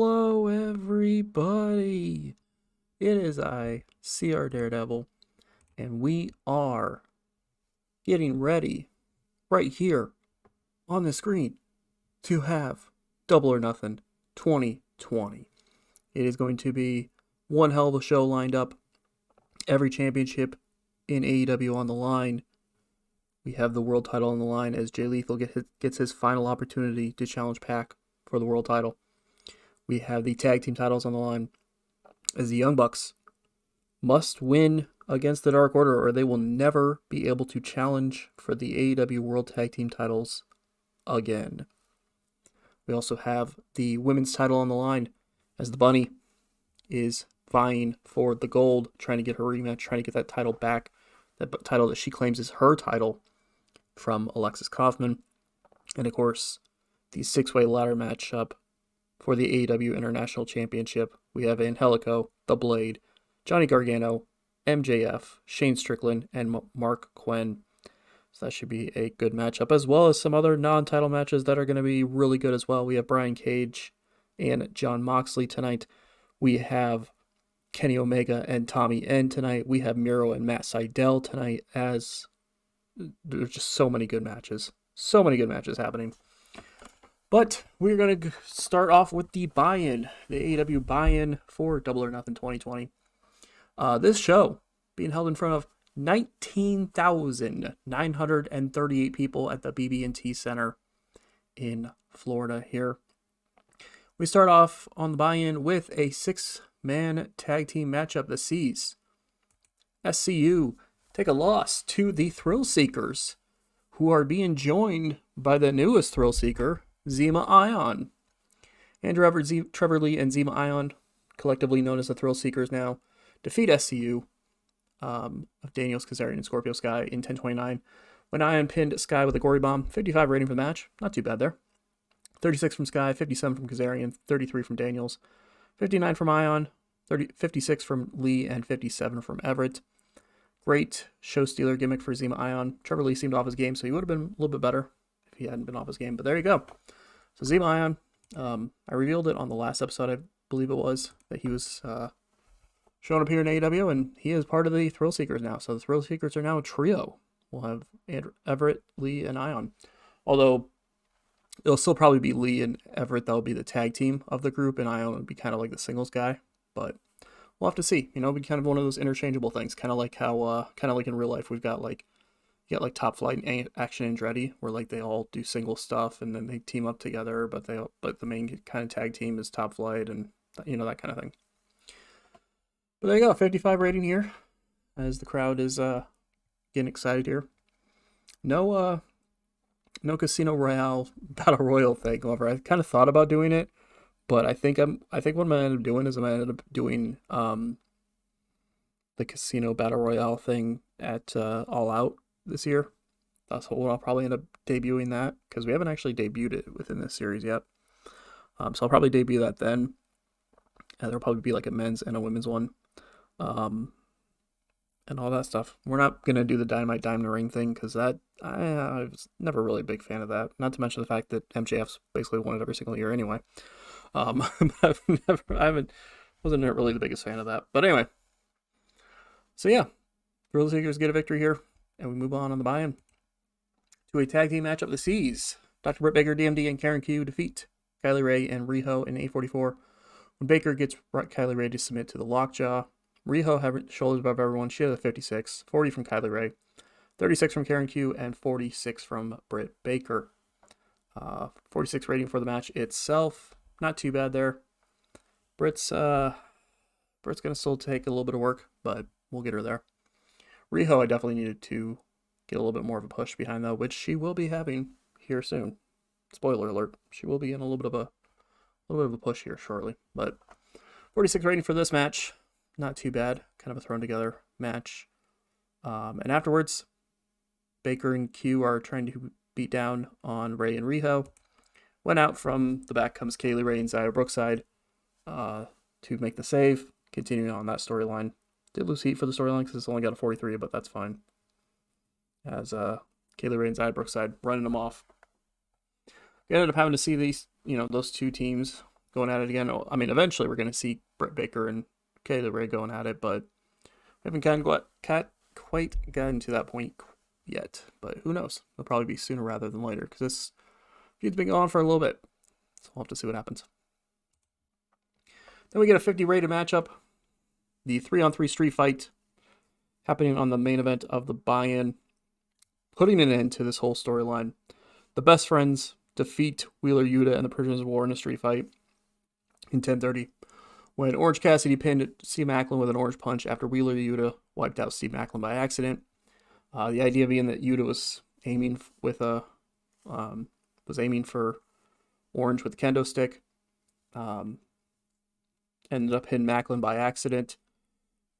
Hello, everybody. It is I, CR Daredevil, and we are getting ready right here on the screen to have Double or Nothing 2020. It is going to be one hell of a show lined up. Every championship in AEW on the line. We have the world title on the line as Jay Lethal gets his final opportunity to challenge Pac for the world title. We have the tag team titles on the line as the Young Bucks must win against the Dark Order or they will never be able to challenge for the AEW World Tag Team titles again. We also have the women's title on the line as the Bunny is vying for the gold, trying to get her rematch, trying to get that title back, that title that she claims is her title from Alexis Kaufman. And of course, the six-way ladder matchup for the AEW International Championship. We have Angelico, The Blade, Johnny Gargano, MJF, Shane Strickland, and Mark Quinn. So that should be a good matchup, as well as some other non-title matches that are going to be really good as well. We have Brian Cage and Jon Moxley tonight. We have Kenny Omega and Tommy End tonight. We have Miro and Matt Sydal tonight, as there's just so many good matches. So many good matches happening. But we're going to start off with the buy-in, the AEW buy-in for Double or Nothing 2020. This show being held in front of 19,938 people at the BB&T Center in Florida here. We start off on the buy-in with a six-man tag team matchup. The C's, SCU, take a loss to the Thrill Seekers, who are being joined by the newest Thrill Seeker, Zema Ion. Andrew Everett, Trevor Lee, and Zema Ion, collectively known as the Thrill Seekers now, defeat SCU of Daniels, Kazarian, and Scorpio Sky in 10:29. When Ion pinned Sky with a gory bomb, 55 rating for the match. Not too bad there. 36 from Sky, 57 from Kazarian, 33 from Daniels, 59 from Ion, 56 from Lee, and 57 from Everett. Great show stealer gimmick for Zema Ion. Trevor Lee seemed off his game, so he would have been a little bit better if he hadn't been off his game. But there you go. So Zema Ion, I revealed it on the last episode, I believe it was, that he was showing up here in AEW, and he is part of the Thrill Seekers now. So the Thrill Seekers are now a trio. We'll have Everett, Lee, and Ion. Although it'll still probably be Lee and Everett that'll be the tag team of the group, and Ion would be kind of like the singles guy. But we'll have to see. You know, it'll be kind of one of those interchangeable things, kind of like how, kind of like in real life, we've got like, you got like Top Flight and Action Andretti, where like they all do single stuff and then they team up together, but the main kind of tag team is Top Flight, and you know, that kind of thing. But there you go, 55 rating here, as the crowd is getting excited here. No Casino Royale Battle Royal thing. However, I kind of thought about doing it, but I think what I'm gonna end up doing is I'm gonna end up doing the Casino Battle Royale thing at All Out this year. That's what I'll probably end up debuting that, because we haven't actually debuted it within this series yet. So I'll probably debut that then. And there'll probably be like a men's and a women's one. And all that stuff. We're not going to do the Dynamite Diamond Ring thing, because that, I was never really a big fan of that. Not to mention the fact that MJF's basically won it every single year anyway. But wasn't really the biggest fan of that. But anyway. So yeah, Thrill Seekers get a victory here, and we move on the buy-in to a tag team matchup. The C's, Dr. Britt Baker, DMD, and Karen Q defeat Kylie Ray and Riho in 8:44. When Baker gets Kylie Ray to submit to the lockjaw, Riho had shoulders above everyone. She had a 56, 40 from Kylie Ray, 36 from Karen Q, and 46 from Britt Baker. 46 rating for the match itself. Not too bad there. Britt's going to still take a little bit of work, but we'll get her there. Riho, I definitely needed to get a little bit more of a push behind, though, which she will be having here soon. Spoiler alert, she will be in a little bit of a push here shortly. But 46 rating for this match. Not too bad. Kind of a thrown together match. And afterwards, Baker and Q are trying to beat down on Ray and Riho. When out from the back comes Kaylee Ray and Xia Brookside to make the save. Continuing on that storyline. Did lose heat for the storyline because it's only got a 43, but that's fine. As Kaylee Ray and Xia Brookside running them off. We ended up having to see these, those two teams going at it again. I mean, eventually we're going to see Britt Baker and Kayla Ray going at it, but we haven't quite gotten to that point yet. But who knows? It'll probably be sooner rather than later because this feud's been going on for a little bit. So we'll have to see what happens. Then we get a 50 rated matchup. The 3-on-3 street fight happening on the main event of the buy-in, putting an end to this whole storyline. The Best Friends defeat Wheeler Yuta and the Prisoners of War in a street fight in 10:30. When Orange Cassidy pinned Steve Maclin with an orange punch after Wheeler Yuta wiped out Steve Maclin by accident. The idea being that Yuta was aiming for Orange with the kendo stick. Ended up hitting Maclin by accident.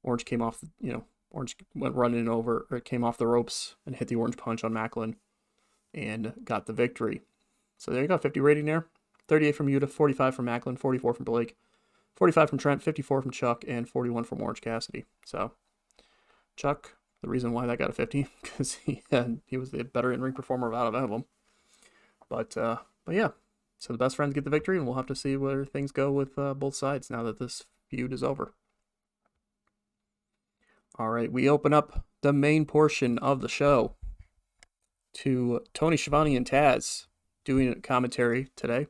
Orange came off, Orange went running over, or came off the ropes and hit the orange punch on Maclin and got the victory. So there you go, 50 rating there. 38 from Yuta, 45 from Maclin, 44 from Blake, 45 from Trent, 54 from Chuck, and 41 from Orange Cassidy. So Chuck, the reason why that got a 50, because he was the better in-ring performer out of them. But yeah, so the Best Friends get the victory, and we'll have to see where things go with both sides now that this feud is over. All right, we open up the main portion of the show to Tony Schiavone and Taz doing a commentary today.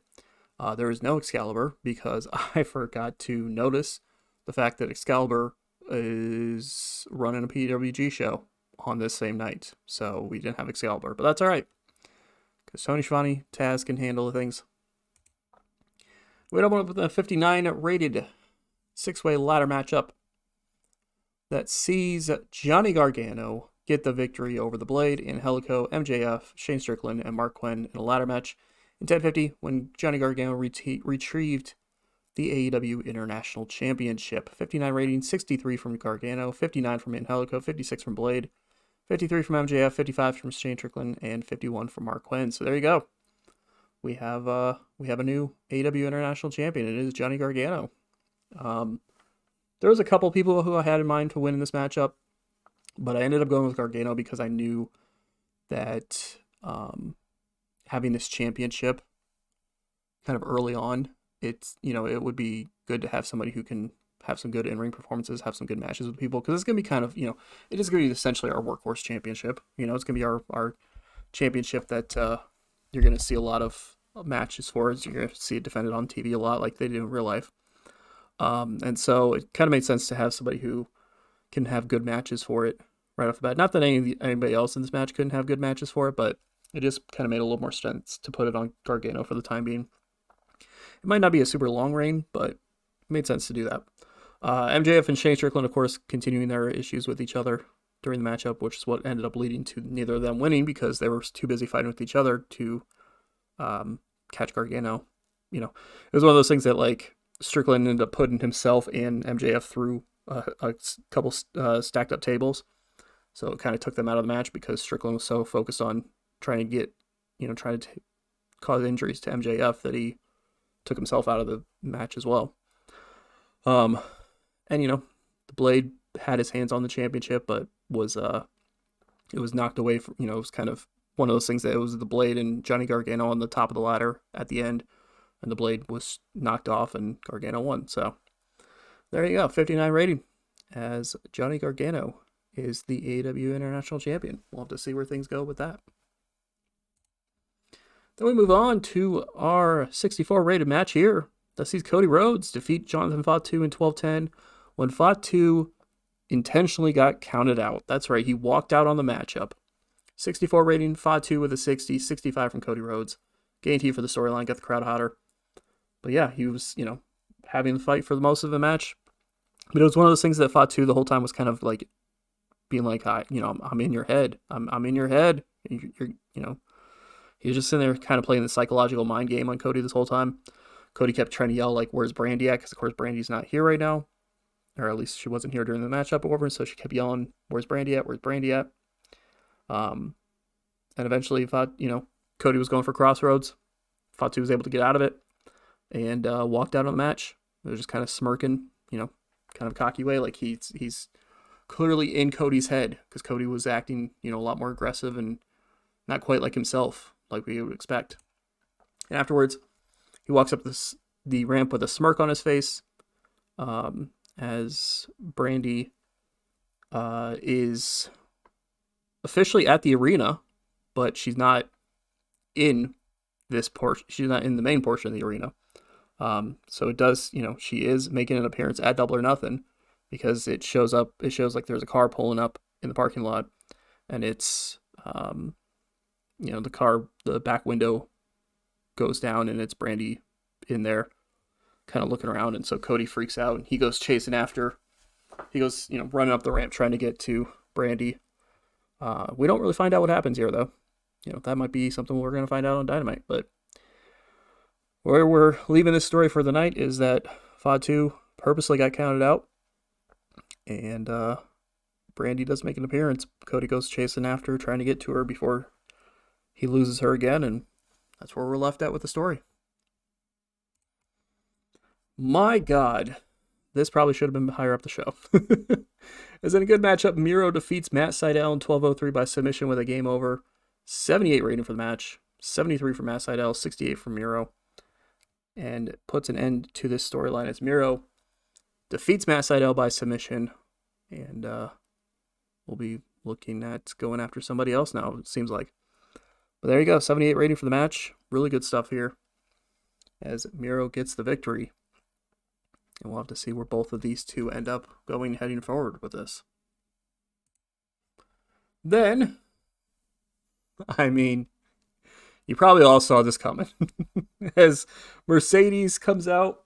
There is no Excalibur because I forgot to notice the fact that Excalibur is running a PWG show on this same night. So we didn't have Excalibur, but that's all right because Tony Schiavone, Taz can handle things. We open up with a 59 rated 6-way ladder matchup that sees Johnny Gargano get the victory over the Blade, Angelico, MJF, Shane Strickland, and Mark Quinn in a ladder match in 10:50 when Johnny Gargano retrieved the AEW International Championship. 59 rating, 63 from Gargano, 59 from Angelico, 56 from Blade, 53 from MJF, 55 from Shane Strickland, and 51 from Mark Quinn. So there you go. We have a new AEW International Champion. It is Johnny Gargano. There was a couple people who I had in mind to win in this matchup, but I ended up going with Gargano because I knew that having this championship kind of early on, it would be good to have somebody who can have some good in-ring performances, have some good matches with people, because it's going to be kind of, it is going to be essentially our workhorse championship. It's going to be our championship that you're going to see a lot of matches for. You're going to see it defended on TV a lot like they do in real life. And so it kind of made sense to have somebody who can have good matches for it right off the bat. Not that anybody else in this match couldn't have good matches for it, but it just kind of made a little more sense to put it on Gargano for the time being. It might not be a super long reign, but it made sense to do that. MJF and Shane Strickland, of course, continuing their issues with each other during the matchup, which is what ended up leading to neither of them winning because they were too busy fighting with each other to catch Gargano. It was one of those things that, like, Strickland ended up putting himself and MJF through a couple stacked up tables. So it kind of took them out of the match because Strickland was so focused on trying to cause injuries to MJF that he took himself out of the match as well. And the Blade had his hands on the championship, but it was knocked away from, it was kind of one of those things that it was the Blade and Johnny Gargano on the top of the ladder at the end, and the Blade was knocked off and Gargano won. So there you go, 59 rating as Johnny Gargano is the AEW International Champion. We'll have to see where things go with that. Then we move on to our 64 rated match here. That sees Cody Rhodes defeat Jonathan Fatu in 12:10 when Fatu intentionally got counted out. That's right, he walked out on the matchup. 64 rating, Fatu with a 60, 65 from Cody Rhodes. Gained heat for the storyline, got the crowd hotter. But yeah, he was, having the fight for the most of the match. But it was one of those things that Fatu the whole time was kind of like being like, I'm in your head. I'm in your head. You're he was just sitting there kind of playing the psychological mind game on Cody this whole time. Cody kept trying to yell, like, where's Brandy at? Because, of course, Brandy's not here right now. Or at least she wasn't here during the matchup or whatever. So she kept yelling, where's Brandy at? Where's Brandy at? And eventually, Cody was going for crossroads. Fatu was able to get out of it and walked out on the match. It was just kind of smirking, kind of cocky way. Like he's clearly in Cody's head because Cody was acting, a lot more aggressive and not quite like himself, like we would expect. And afterwards, he walks up the ramp with a smirk on his face, as Brandy is officially at the arena, but she's not in this portion. She's not in the main portion of the arena. So it does, she is making an appearance at Double or Nothing, because it shows like there's a car pulling up in the parking lot, and it's, the back window goes down, and it's Brandy in there kind of looking around. And so Cody freaks out, and he goes chasing after. He goes, running up the ramp trying to get to Brandy. We don't really find out what happens here, though. That might be something we're going to find out on Dynamite. But where we're leaving this story for the night is that Fatu purposely got counted out, and Brandy does make an appearance. Cody goes chasing after her, trying to get to her before he loses her again, and that's where we're left at with the story. My God, this probably should have been higher up the show. As in a good matchup, Miro defeats Matt Sydal in 12:03 by submission with a game over. 78 rating for the match, 73 for Matt Sydal, 68 for Miro, and puts an end to this storyline as Miro defeats Matt Sydal by submission, and we'll be looking at going after somebody else now, it seems like. But there you go, 78 rating for the match. Really good stuff here as Miro gets the victory. And we'll have to see where both of these two end up heading forward with this. Then, you probably all saw this coming. As Mercedes comes out,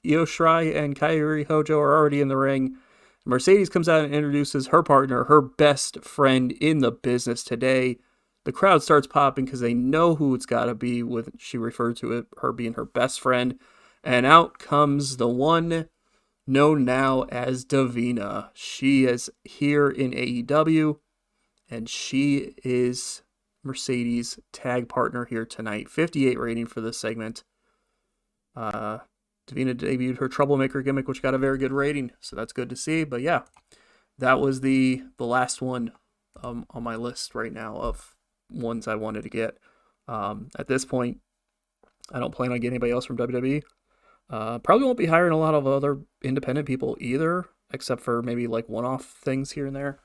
Io Shirai and Kairi Hojo are already in the ring. Mercedes comes out and introduces her partner, her best friend in the business today. The crowd starts popping because they know who it's got to be. She referred to it, her being her best friend. And out comes the one known now as Davina. She is here in AEW, and she is Mercedes' tag partner here tonight. 58 rating for this segment. Davina debuted her Troublemaker gimmick, which got a very good rating, so that's good to see. But yeah, that was the last one on my list right now of ones I wanted to get. At this point, I don't plan on getting anybody else from WWE. Probably won't be hiring a lot of other independent people either, except for maybe like one-off things here and there.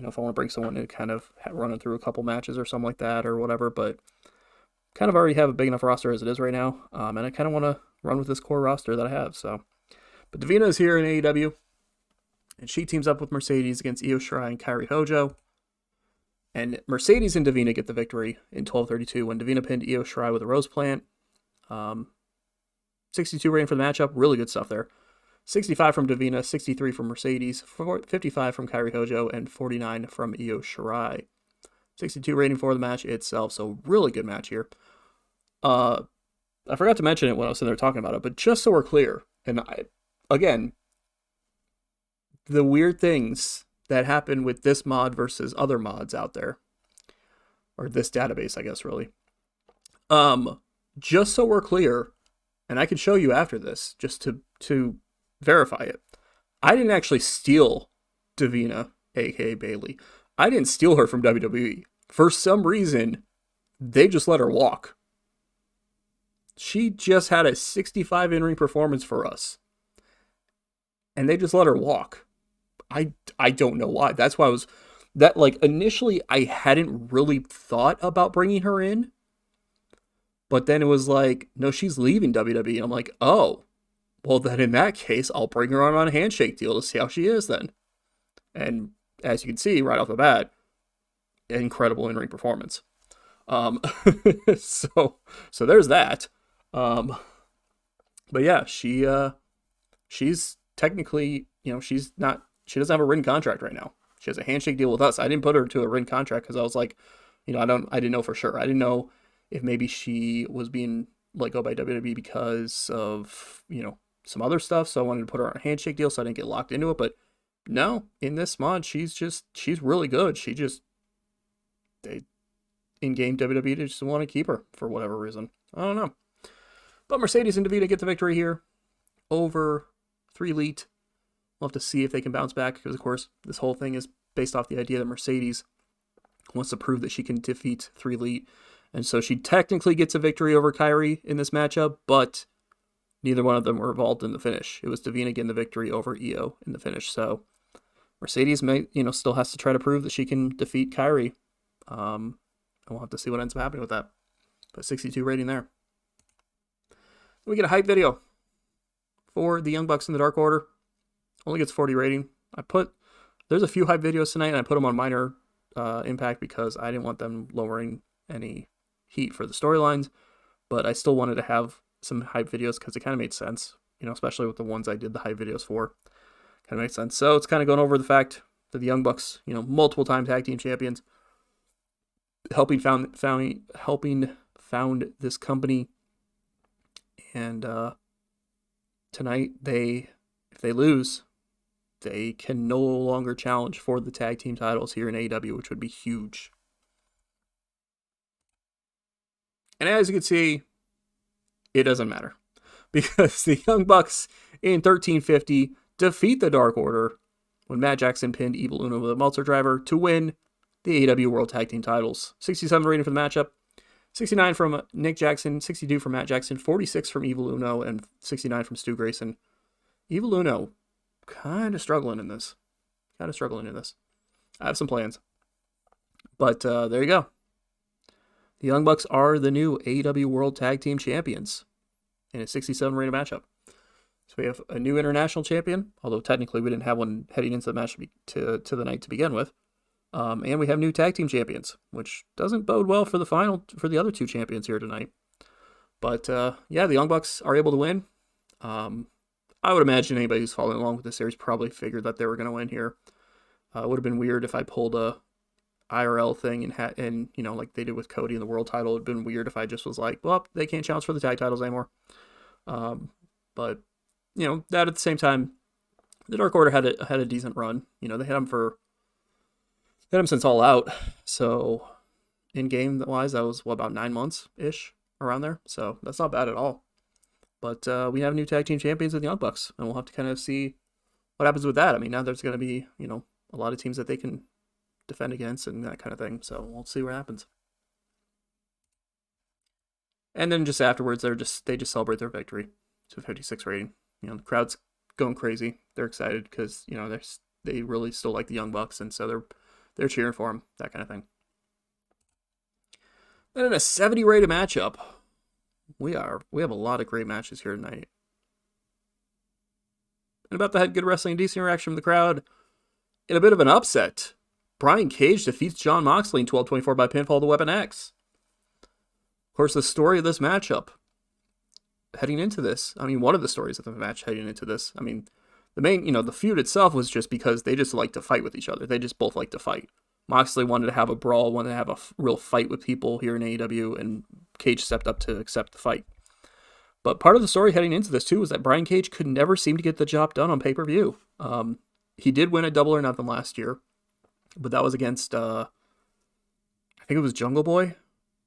If I want to bring someone in, kind of running through a couple matches or something like that or whatever, but kind of already have a big enough roster as it is right now, and I kind of want to run with this core roster that I have. So, but Davina is here in AEW, and she teams up with Mercedes against Io Shirai and Kairi Hojo, and Mercedes and Davina get the victory in 12:32 when Davina pinned Io Shirai with a rose plant. 62 rating for the matchup, really good stuff there. 65 from Davina, 63 from Mercedes, 55 from Kairi Hojo, and 49 from Io Shirai. 62 rating for the match itself, so really good match here. I forgot to mention it when I was sitting there talking about it, but just so we're clear, and again, the weird things that happen with this mod versus other mods out there, or this database, I guess, really. Just so we're clear, and I can show you after this, just to verify it. I didn't actually steal Davina, aka Bailey. I didn't steal her from WWE. For some reason, they just let her walk. She just had a 65 in-ring performance for us, and they just let her walk. I don't know why. That's why initially I hadn't really thought about bringing her in, but then it was like, no, she's leaving WWE, and I'm like, oh. Well, then in that case, I'll bring her on a handshake deal to see how she is then. And as you can see right off the bat, incredible in-ring performance. So there's that. But yeah, she's technically, she doesn't have a written contract right now. She has a handshake deal with us. I didn't put her to a written contract because I was like, I didn't know for sure. I didn't know if maybe she was being let go by WWE because of, some other stuff, so I wanted to put her on a handshake deal so I didn't get locked into it. But no, in this mod, she's really good. In-game WWE just want to keep her for whatever reason. I don't know. But Mercedes and Davina get the victory here over 3 Elite. We'll have to see if they can bounce back, because of course this whole thing is based off the idea that Mercedes wants to prove that she can defeat 3 Elite. And so she technically gets a victory over Kairi in this matchup, but neither one of them were involved in the finish. It was Davina getting the victory over Io in the finish. So Mercedes still has to try to prove that she can defeat Kyrie. And we'll have to see what ends up happening with that. But 62 rating there. We get a hype video for the Young Bucks in the Dark Order. Only gets 40 rating. There's a few hype videos tonight, and I put them on minor impact because I didn't want them lowering any heat for the storylines. But I still wanted to have some hype videos because it kind of made sense, especially with the ones I did the hype videos for. Kind of makes sense. So it's kind of going over the fact that the Young Bucks, multiple time tag team champions, helping found this company, and tonight if they lose, they can no longer challenge for the tag team titles here in AEW, which would be huge. And as you can see, it doesn't matter because the Young Bucks in 1350 defeat the Dark Order when Matt Jackson pinned Evil Uno with a Meltzer driver to win the AEW World Tag Team titles. 67 rating for the matchup, 69 from Nick Jackson, 62 from Matt Jackson, 46 from Evil Uno, and 69 from Stu Grayson. Evil Uno kind of struggling in this. I have some plans. But there you go. The Young Bucks are the new AEW World Tag Team Champions in a 67 rated matchup. So we have a new international champion, although technically we didn't have one heading into the match to the night to begin with. And we have new tag team champions, which doesn't bode well for the other two champions here tonight. But the Young Bucks are able to win. I would imagine anybody who's following along with the series probably figured that they were going to win here. It would have been weird if I pulled a IRL thing and like they did with Cody in the world title. It would have been weird if I just was like, well, they can't challenge for the tag titles anymore. But that at the same time, the Dark Order had a decent run. They had them since All Out. So in game wise, that was about 9 months ish around there. So that's not bad at all. But we have new tag team champions in the Young Bucks, and we'll have to kind of see what happens with that. I mean, now there's going to be a lot of teams that they can defend against and that kind of thing. So we'll see what happens. And then just afterwards, they just celebrate their victory to 56 rating. The crowd's going crazy. They're excited because they really still like the Young Bucks, and so they're cheering for them. That kind of thing. Then in a 70 rated matchup, we have a lot of great matches here tonight. And about the good wrestling, decent interaction from the crowd. In a bit of an upset, Brian Cage defeats Jon Moxley in 12-24 by pinfall to Weapon X. Of course, the story of this matchup heading into this, one of the stories of the match heading into this, the main, the feud itself was just because they just like to fight with each other. They just both like to fight. Moxley wanted to have a brawl, wanted to have a real fight with people here in AEW, and Cage stepped up to accept the fight. But part of the story heading into this, too, was that Brian Cage could never seem to get the job done on pay-per-view. He did win a Double or Nothing last year, but that was against, I think it was Jungle Boy.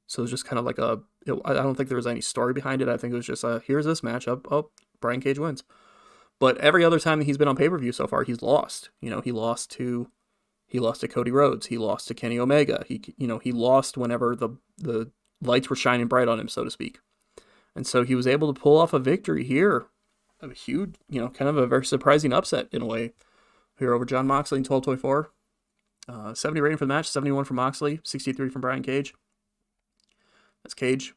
So it was just kind of like I don't think there was any story behind it. I think it was just, here's this matchup. Oh, Brian Cage wins. But every other time that he's been on pay-per-view so far, he's lost. He lost to Cody Rhodes. He lost to Kenny Omega. He lost whenever the lights were shining bright on him, so to speak. And so he was able to pull off a victory here. A huge, kind of a very surprising upset in a way here over Jon Moxley in 12-24. 70 rating for the match, 71 from Moxley, 63 from Brian Cage. That's Cage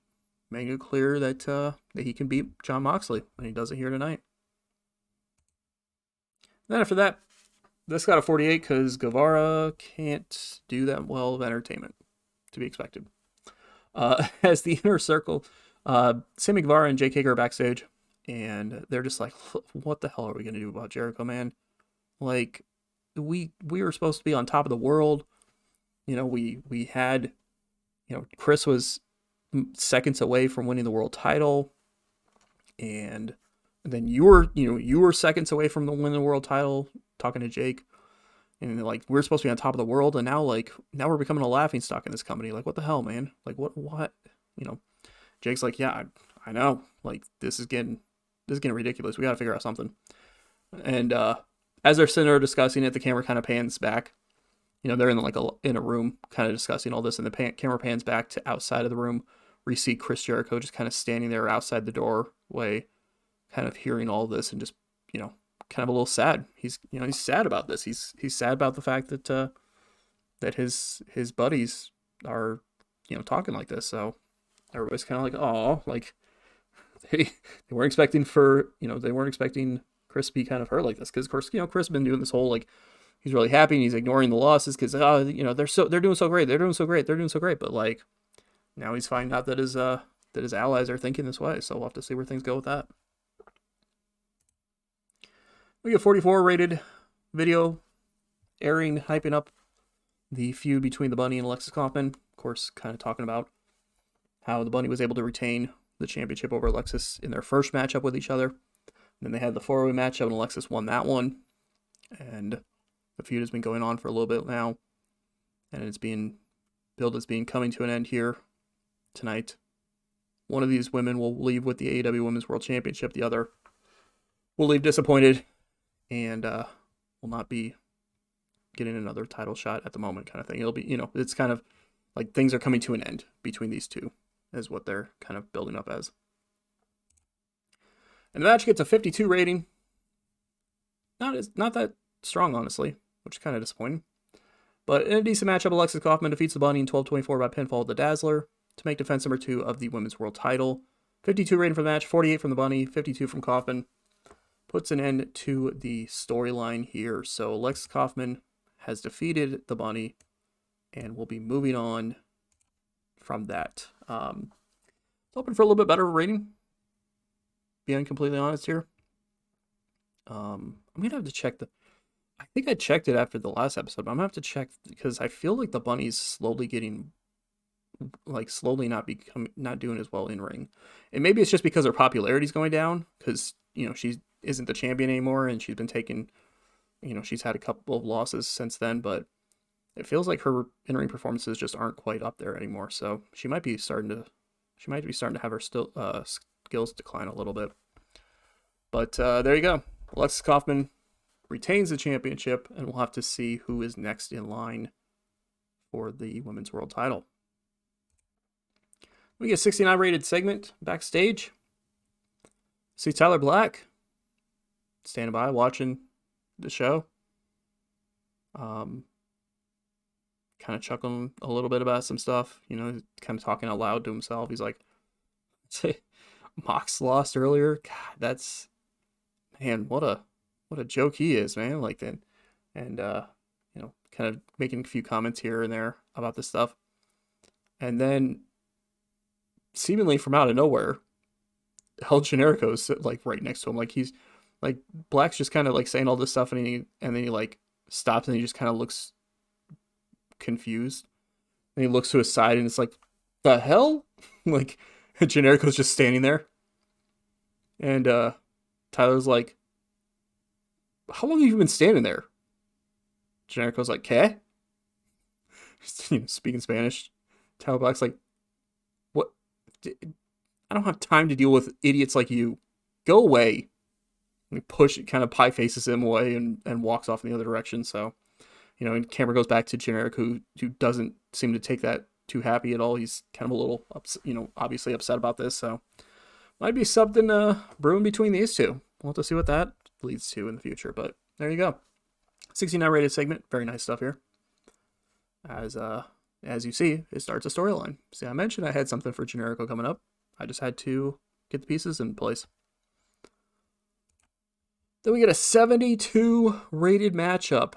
making it clear that he can beat Jon Moxley, and he does it here tonight. Then after that, this got a 48 because Guevara can't do that well of entertainment, to be expected. As the Inner Circle, Sammy Guevara and Jake Hager are backstage, and they're just like, what the hell are we going to do about Jericho, man? Like, we were supposed to be on top of the world. We had, Chris was seconds away from winning the world title, and then you were seconds away from winning the world title, talking to Jake, and like, we're supposed to be on top of the world, and now we're becoming a laughingstock in this company. Like, what the hell, man? Like, what? Jake's like, yeah, I know. Like, this is getting ridiculous. We got to figure out something. And as they're sitting there discussing it, the camera kind of pans back. They're in a room kind of discussing all this, and the camera pans back to outside of the room where you see Chris Jericho just kind of standing there outside the doorway, kind of hearing all this and just, kind of a little sad. He's sad about this. He's sad about the fact that that his buddies are, talking like this. So everybody's kind of like, oh, like they weren't expecting Chris to be kind of hurt like this, because of course, Chris has been doing this whole like he's really happy and he's ignoring the losses because they're doing so great, but like now he's finding out that his allies are thinking this way. So we'll have to see where things go with that. We get 44 rated video airing, hyping up the feud between the Bunny and Alexis Kaufman. Of course, kind of talking about how the Bunny was able to retain the championship over Alexis in their first matchup with each other. And then they had the 4-way matchup and Alexis won that one. And the feud has been going on for a little bit now. And it's being billed as being coming to an end here tonight. One of these women will leave with the AEW Women's World Championship. The other will leave disappointed and will not be getting another title shot at the moment, kind of thing. It'll be, it's kind of like things are coming to an end between these two, is what they're kind of building up as. And the match gets a 52 rating. Not that strong, honestly, which is kind of disappointing. But in a decent matchup, Alexis Kaufman defeats the Bunny in 12-24 by pinfall of the Dazzler to make defense number 2 of the Women's World title. 52 rating for the match, 48 from the Bunny, 52 from Kaufman. Puts an end to the storyline here. So Alexis Kaufman has defeated the Bunny and will be moving on from that. Hoping for a little bit better rating, being completely honest here. I'm going to have to check I think I checked it after the last episode, but I'm going to have to check because I feel like the Bunny's slowly not doing as well in ring. And maybe it's just because her popularity's going down because, she isn't the champion anymore and she's been taking, she's had a couple of losses since then, but it feels like her in-ring performances just aren't quite up there anymore. So she might be starting to have her skills decline a little bit. But there you go. Alexis Kaufman retains the championship, and we'll have to see who is next in line for the Women's World title. We get a 69 rated segment backstage. See Tyler Black standing by watching the show. Kind of chuckling a little bit about some stuff, kind of talking out loud to himself. He's like, Mox lost earlier. God, that's, man, what a joke he is, man. Like that, and kind of making a few comments here and there about this stuff, and then seemingly from out of nowhere, El Generico's like right next to him, like he's like Black's just kind of like saying all this stuff, and then he like stops and he just kind of looks confused, and he looks to his side and it's like, the hell, like Generico's just standing there, and Tyler's like, how long have you been standing there? Generico's like, ¿Qué? Speaking Spanish. Tyler Black's like, what? I don't have time to deal with idiots like you. Go away. And he kind of pie faces him away and walks off in the other direction. So, and camera goes back to Generico, who doesn't seem to take that too happy at all. He's kind of a little, obviously upset about this. So, might be something brewing between these two. We'll have to see what that leads to in the future. But there you go. 69 rated segment. Very nice stuff here. As you see, it starts a storyline. See, I mentioned I had something for Generico coming up. I just had to get the pieces in place. Then we get a 72 rated matchup.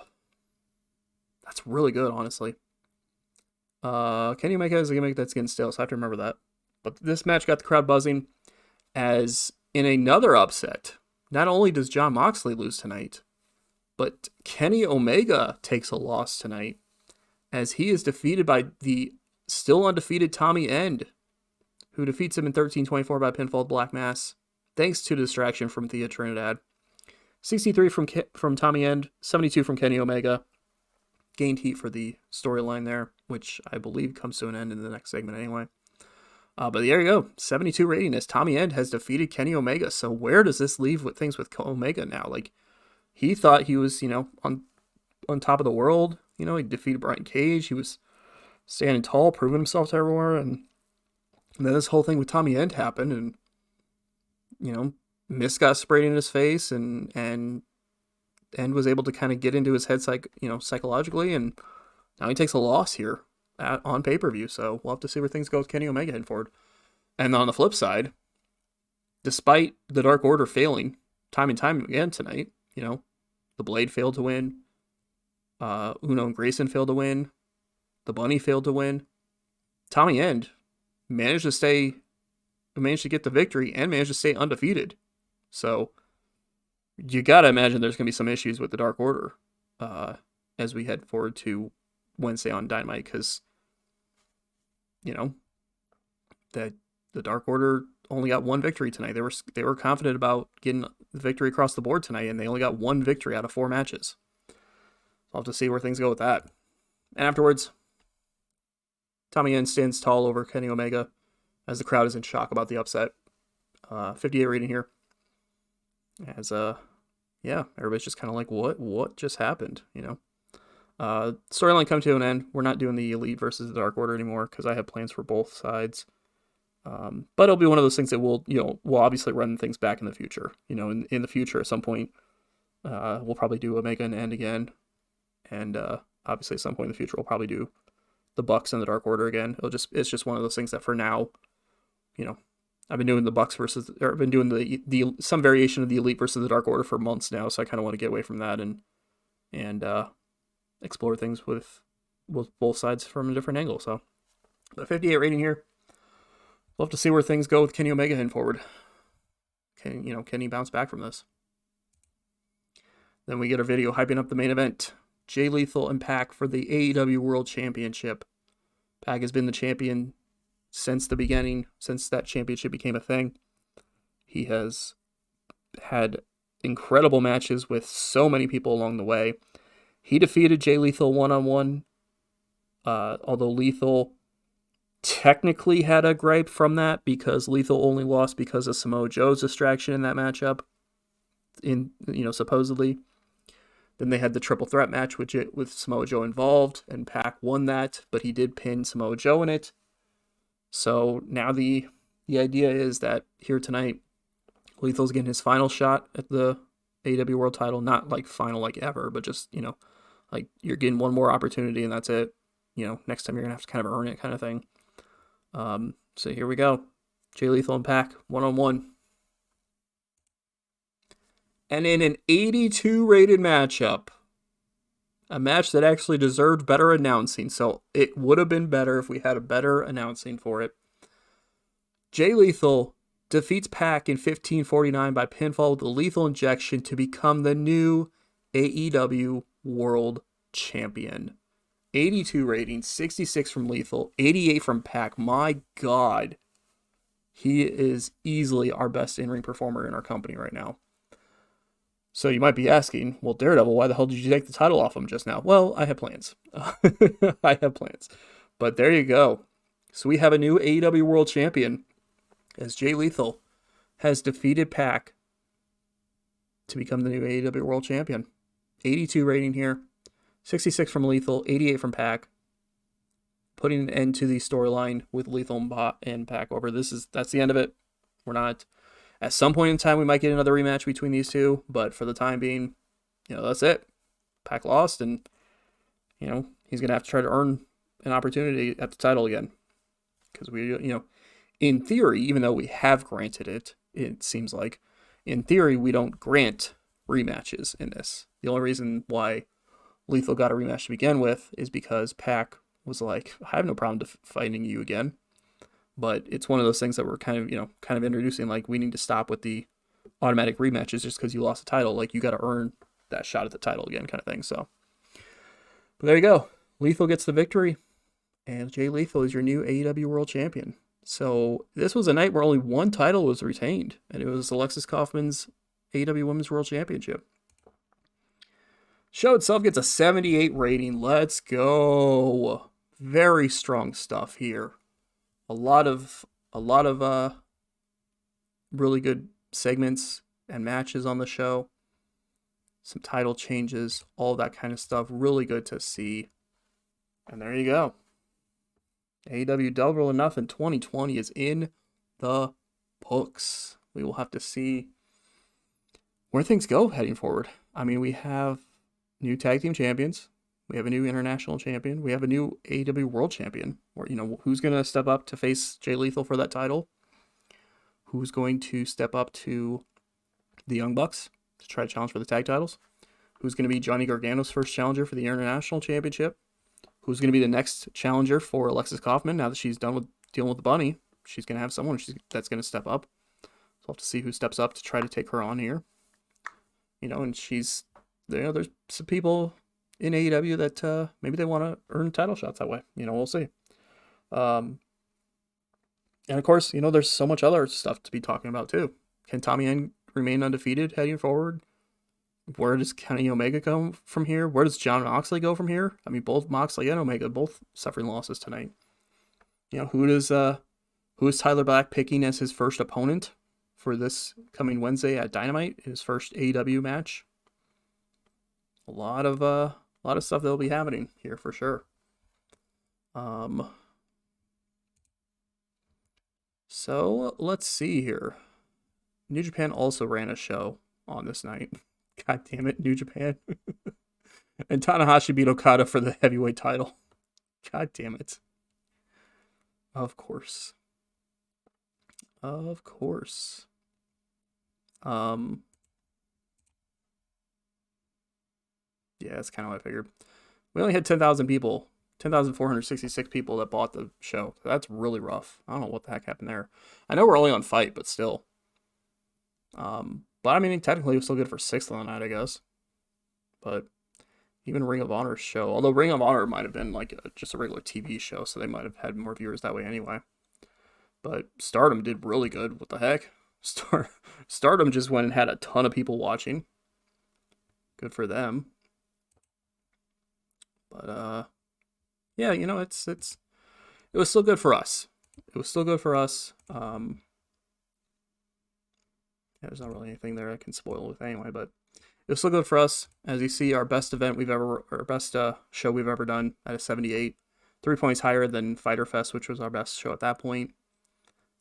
That's really good, honestly. Kenny Omega has a gimmick that's getting stale, so I have to remember that. But this match got the crowd buzzing, as in another upset, not only does Jon Moxley lose tonight, but Kenny Omega takes a loss tonight, as he is defeated by the still undefeated Tommy End, who defeats him in 13-24 by pinfall with Black Mass, thanks to the distraction from Thea Trinidad. 63 from Tommy End, 72 from Kenny Omega. Gained heat for the storyline there, which I believe comes to an end in the next segment anyway. But there you go, 72 rating as Tommy End has defeated Kenny Omega. So where does this leave with things with Omega now? Like, he thought he was, on top of the world. He defeated Brian Cage. He was standing tall, proving himself everywhere. And then this whole thing with Tommy End happened. And, mist got sprayed in his face and was able to kind of get into his head psychologically, and now he takes a loss here on pay-per-view. So we'll have to see where things go with Kenny Omega heading forward. And on the flip side, despite the Dark Order failing time and time again tonight, the Blade failed to win, Uno and Grayson failed to win, the Bunny failed to win. Tommy End managed to get the victory and managed to stay undefeated. So you gotta imagine there's gonna be some issues with the Dark Order as we head forward to Wednesday on Dynamite, because that the Dark Order only got one victory tonight. They were confident about getting the victory across the board tonight, and they only got one victory out of 4 matches. I'll have to see where things go with that. And afterwards, Tommy End stands tall over Kenny Omega as the crowd is in shock about the upset. 58 rating here. As everybody's just kind of like, what just happened? Storyline come to an end. We're not doing the Elite versus the Dark Order anymore because I have plans for both sides. But it'll be one of those things that we'll obviously run things back in the future. In the future at some point, we'll probably do Omega and End again, and obviously at some point in the future we'll probably do the Bucks and the Dark Order again. It's just one of those things that for now, I've been doing the Bucks I've been doing the some variation of the Elite versus the Dark Order for months now, so I kind of want to get away from that and explore things with both sides from a different angle. So, but 58 rating here. Love to see where things go with Kenny Omega heading forward. Can he bounce back from this? Then we get a video hyping up the main event. Jay Lethal and Pac for the AEW World Championship. Pac has been the champion since the beginning, since that championship became a thing. He has had incredible matches with so many people along the way. He defeated Jay Lethal one-on-one, although Lethal technically had a gripe from that because Lethal only lost because of Samoa Joe's distraction in that matchup, supposedly. Then they had the triple threat match with Samoa Joe involved, and Pac won that, but he did pin Samoa Joe in it. So now the idea is that here tonight, Lethal's getting his final shot at the AEW World title, not like final like ever, but just, like you're getting one more opportunity and that's it. Next time you're going to have to kind of earn it kind of thing. So here we go. Jay Lethal and Pac, one-on-one. And in an 82 rated matchup, a match that actually deserved better announcing, so it would have been better if we had a better announcing for it. Jay Lethal defeats Pac in 15:49 by pinfall with a lethal injection to become the new AEW World Champion. 82 rating, 66 from Lethal, 88 from Pac. My God, he is easily our best in-ring performer in our company right now. So you might be asking, well, Daredevil, why the hell did you take the title off him just now? Well, I have plans. I have plans. But there you go. So we have a new AEW World Champion as Jay Lethal has defeated Pac to become the new AEW World Champion. 82 rating here. 66 from Lethal, 88 from Pac. Putting an end to the storyline with Lethal and Pac over. That's the end of it. We're not... At some point in time, we might get another rematch between these two, but for the time being, that's it. Pac lost, and, he's going to have to try to earn an opportunity at the title again. Because in theory, even though we have granted it, it seems like, in theory, we don't grant rematches in this. The only reason why Lethal got a rematch to begin with is because Pac was like, I have no problem fighting you again. But it's one of those things that we're kind of introducing, like we need to stop with the automatic rematches just because you lost the title. Like you got to earn that shot at the title again, kind of thing. So, but there you go. Lethal gets the victory, and Jay Lethal is your new AEW World Champion. So this was a night where only one title was retained, and it was Alexis Kaufman's AEW Women's World Championship. Show itself gets a 78 rating. Let's go. Very strong stuff here. A lot of really good segments and matches on the show. Some title changes, all that kind of stuff. Really good to see. And there you go. AEW Double or Nothing 2020 is in the books. We will have to see where things go heading forward. I mean, we have new tag team champions. We have a new international champion. We have a new AEW world champion. Or, who's going to step up to face Jay Lethal for that title? Who's going to step up to the Young Bucks to try to challenge for the tag titles? Who's going to be Johnny Gargano's first challenger for the international championship? Who's going to be the next challenger for Alexis Kaufman now that she's done with dealing with the bunny? She's going to have someone that's going to step up. So we'll have to see who steps up to try to take her on here. And she's, there's some people in AEW that maybe they want to earn title shots that way. We'll see. And of course, there's so much other stuff to be talking about too. Can Tommy End remain undefeated heading forward? Where does Kenny Omega come from here? Where does Jon Moxley go from here? I mean, both Moxley and Omega both suffering losses tonight. Who is Tyler Black picking as his first opponent for this coming Wednesday at Dynamite? His first AEW match. A lot of stuff that'll be happening here for sure. So let's see here. New Japan also ran a show on this night. God damn it, New Japan. And Tanahashi beat Okada for the heavyweight title. God damn it. Of course. Yeah, that's kind of what I figured. We only had 10,000 people, 10,466 people that bought the show. So that's really rough. I don't know what the heck happened there. I know we're only on Fight, but still. But I mean, technically it was still good for 6th on the night, I guess. But even Ring of Honor's show, although Ring of Honor might have been like just a regular TV show, so they might have had more viewers that way anyway. But Stardom did really good. What the heck? Stardom just went and had a ton of people watching. Good for them. But yeah, it was still good for us. Yeah, there's not really anything there I can spoil with anyway, but it was still good for us. As you see, our best show we've ever done at a 78. 3 points higher than Fyter Fest, which was our best show at that point.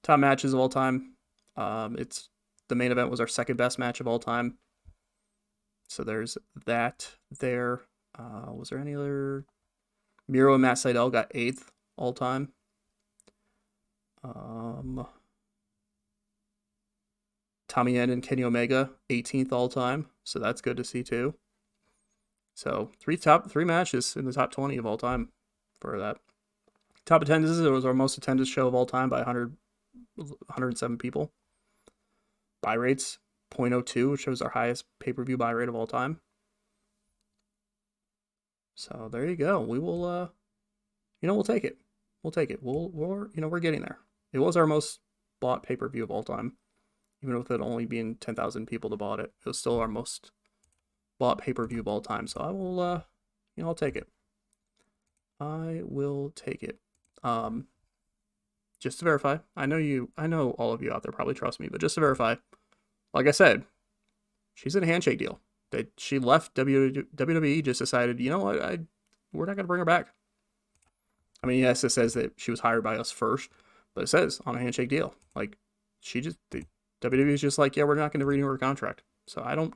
Top matches of all time. The main event was our second best match of all time. So there's that there. Was there any other? Miro and Matt Sydal got 8th all time. Tommy End and Kenny Omega 18th all time, so that's good to see too. So three matches in the top 20 of all time for that. Top attendances, it was our most attended show of all time by 107 people. Buy rates 0.02, which was our highest pay-per-view buy rate of all time. So there you go. We will we'll take it. We're getting there. It was our most bought pay-per-view of all time. Even with it only being 10,000 people that bought it, it was still our most bought pay-per-view of all time. So I will, I'll take it. I will take it. Just to verify, I know all of you out there probably trust me, but just to verify, like I said, she's in a handshake deal. She left WWE, just decided, you know what, we're not going to bring her back. I mean, yes, it says that she was hired by us first, but it says on a handshake deal. Like, WWE is just like, yeah, we're not going to renew her contract. So I don't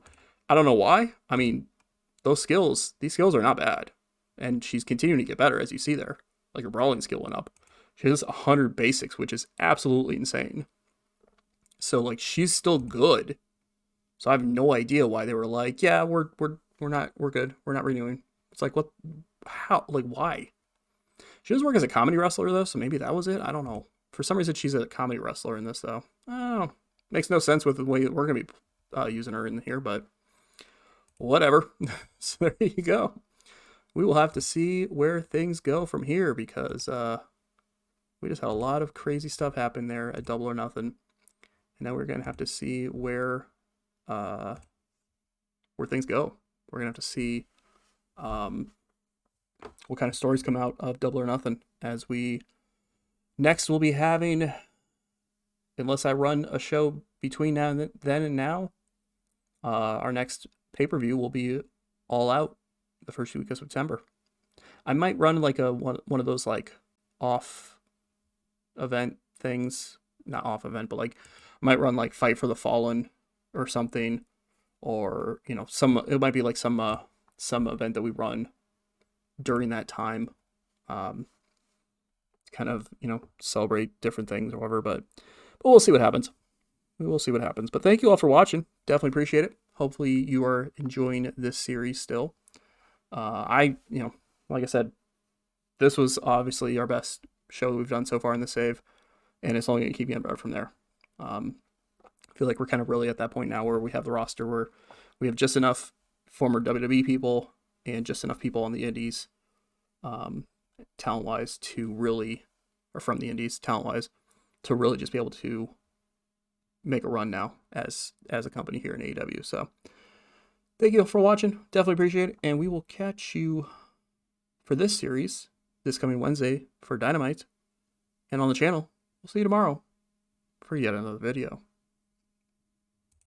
know why. I mean, these skills are not bad. And she's continuing to get better, as you see there. Like, her brawling skill went up. She has 100 basics, which is absolutely insane. So, like, she's still good. So I have no idea why they were like, yeah, we're good. We're not renewing. It's like, what, how, like, why? She does work as a comedy wrestler, though, so maybe that was it. I don't know. For some reason, she's a comedy wrestler in this, though. I don't know. Makes no sense with the way we're going to be using her in here, but whatever. So there you go. We will have to see where things go from here, because we just had a lot of crazy stuff happen there at Double or Nothing. And now we're going to have to see where things go. We're going to have to see what kind of stories come out of Double or Nothing, as we next will be having, unless I run a show between then and now, our next pay-per-view will be All Out the first week of September. I might run like one of those like off event things, not off event, but like I might run like Fight for the Fallen or something, or it might be like some event that we run during that time, kind of celebrate different things or whatever. But we'll see what happens. We will see what happens. But thank you all for watching. Definitely appreciate it. Hopefully you are enjoying this series still. Like I said, this was obviously our best show we've done so far in the save, and it's only going to keep getting better from there. I feel like we're kind of really at that point now where we have the roster where we have just enough former WWE people and just enough people on the indies, talent-wise, from the indies, talent-wise, to really just be able to make a run now as a company here in AEW. So thank you for watching. Definitely appreciate it. And we will catch you for this series this coming Wednesday for Dynamite. And on the channel, we'll see you tomorrow for yet another video.